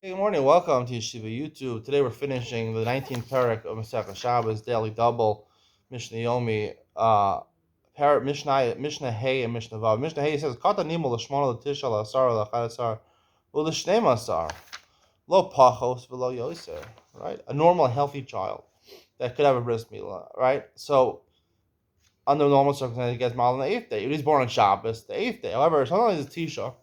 Hey, good morning. Welcome to Yeshiva YouTube. Today we're finishing the 19th parak of Masechah Shabbos, Daily Double, Mishnah Yomi, Mishnah Hay and Mishnah Vav. Mishnah Hay says, Kata nimo l'shmona l'tisha l'asar l'chadasar u'l'shnei asar lo pachos v'lo yoser. Right, a normal, healthy child that could have a bris milah. Right, so under normal circumstances, he gets mal on the eighth day. He was born on Shabbos, the eighth day. However, sometimes it's Tisha,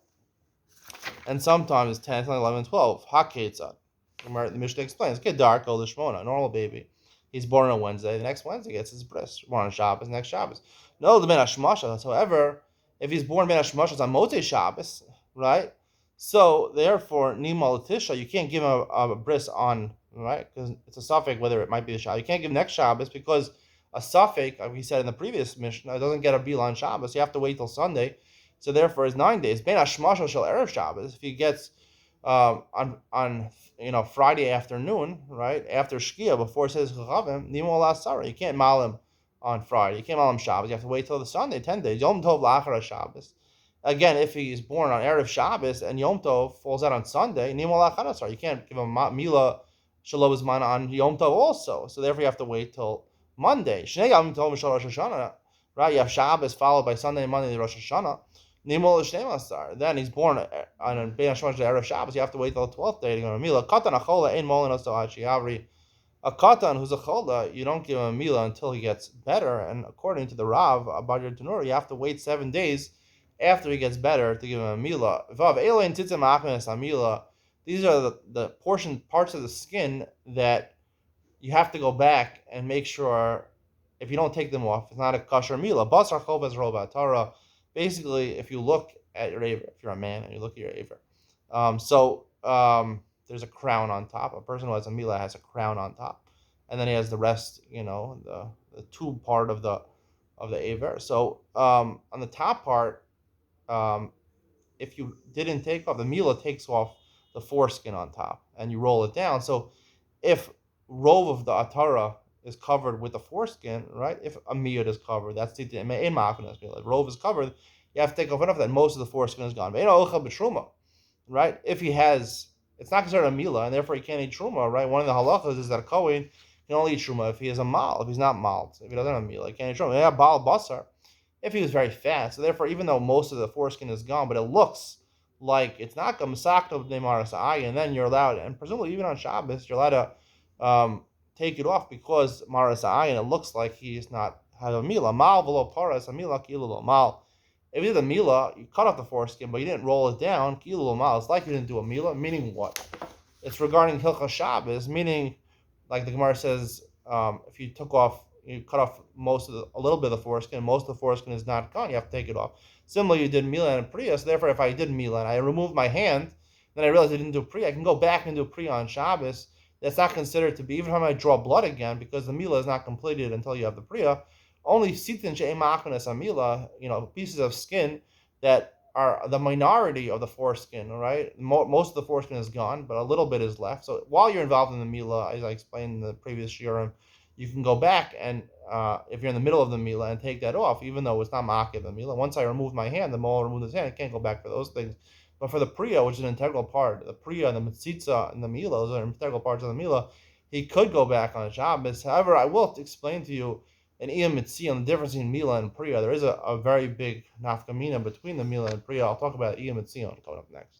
and sometimes it's 10, 11, 12. Haketzad. The Mishnah explains, Kedar Kol Shmona, a normal baby. He's born on Wednesday. The next Wednesday gets his bris. Born on Shabbos, next Shabbos. No, the Ben Hashmashas. However, if he's born Ben Hashmashas on Motzei Shabbos, right? So therefore, Nima Latisha, you can't give him a bris on, right? Because it's a suffix whether it might be the Shabbos. You can't give next Shabbos because a suffix, like we said in the previous Mishnah, it doesn't get a Bila on Shabbos. You have to wait till Sunday. So therefore, it's 9 days. Ben Hashmashas shel Erev Shabbos. If he gets on Friday afternoon, right after Shkia, before it says Chachavim, Nimo Lasara. You can't mal him on Friday. You can't mal him Shabbos. You have to wait till the Sunday, 10 days. Yom Tov Lachar Shabbos. Again, if he's born on Erev Shabbos and Yom Tov falls out on Sunday, Nimo Lachar. You can't give him Mila Shalom Zman on Yom Tov also. So therefore, you have to wait till Monday. Shnei Yom Tov Mishal Rosh Hashanah. Right, you have Shabbos followed by Sunday and Monday Rosh Hashanah. Then he's born on Ben Hashmashas Erev Shabbos. You have to wait till the 12th day to go to Mila. Katan achola ein molin oso ad shiavri. A katan who's a chola, you don't give him a Mila until he gets better. And according to the Rav about your tenor, you have to wait 7 days after he gets better to give him a Mila. Vav elain tzitzim achmes amila. These are the parts of the skin that you have to go back and make sure if you don't take them off, it's not a kosher Mila. Basar chol bezrol Torah. Basically, if you look at your aver, if you're a man and you look at your aver, there's a crown on top. A person who has a milah has a crown on top, and then he has the rest, the tube part of the aver. So on the top part, if you didn't take off, the milah takes off the foreskin on top, and you roll it down. So if rove of the atara is covered with the foreskin, right? If a miyud is covered, that's the if rove is covered, you have to take off enough that most of the foreskin is gone. Right? If he has, it's not considered a mila, and therefore he can't eat truma, right? One of the halachas is that a kohen can only eat truma if he is a mal. If he's not mal, if he doesn't have a mila, he can't eat truma. Yeah, bal basar. If he was very fat, so therefore, even though most of the foreskin is gone, but it looks like it's not gamsakto b'nei eye, and then you're allowed, and presumably even on Shabbos, you're allowed to take it off because maras and it looks like he's not had a mila. Mal v'lo paras a mila kilu mal. If you did a mila, you cut off the foreskin, but you didn't roll it down. Kilu mal. It's like you didn't do a mila. Meaning what? It's regarding hilchas Shabbos. Meaning, like the Gemara says, if you cut off a little bit of the foreskin. Most of the foreskin is not gone. You have to take it off. Similarly, you did mila and priya. So therefore, if I did mila and I removed my hand, then I realized I didn't do priya. I can go back and do priya on Shabbos. That's not considered to be, even if I might draw blood again, because the mila is not completed until you have the priya. Only sitin she'emachanes amila, pieces of skin that are the minority of the foreskin, all right? Most of the foreskin is gone, but a little bit is left. So while you're involved in the mila, as I explained in the previous shiurim, you can go back and if you're in the middle of the mila and take that off, even though it's not ma'akev the mila. Once I remove my hand, the mole removed his hand, I can't go back for those things. But for the priya, which is an integral part, the priya and the mitzitza and the mila, those are integral parts of the mila, he could go back on Shabbos. However, I will explain to you an iyam mitzi on the difference between mila and priya. There is a very big nafkamina between the mila and priya. I'll talk about iyam mitzi coming up next.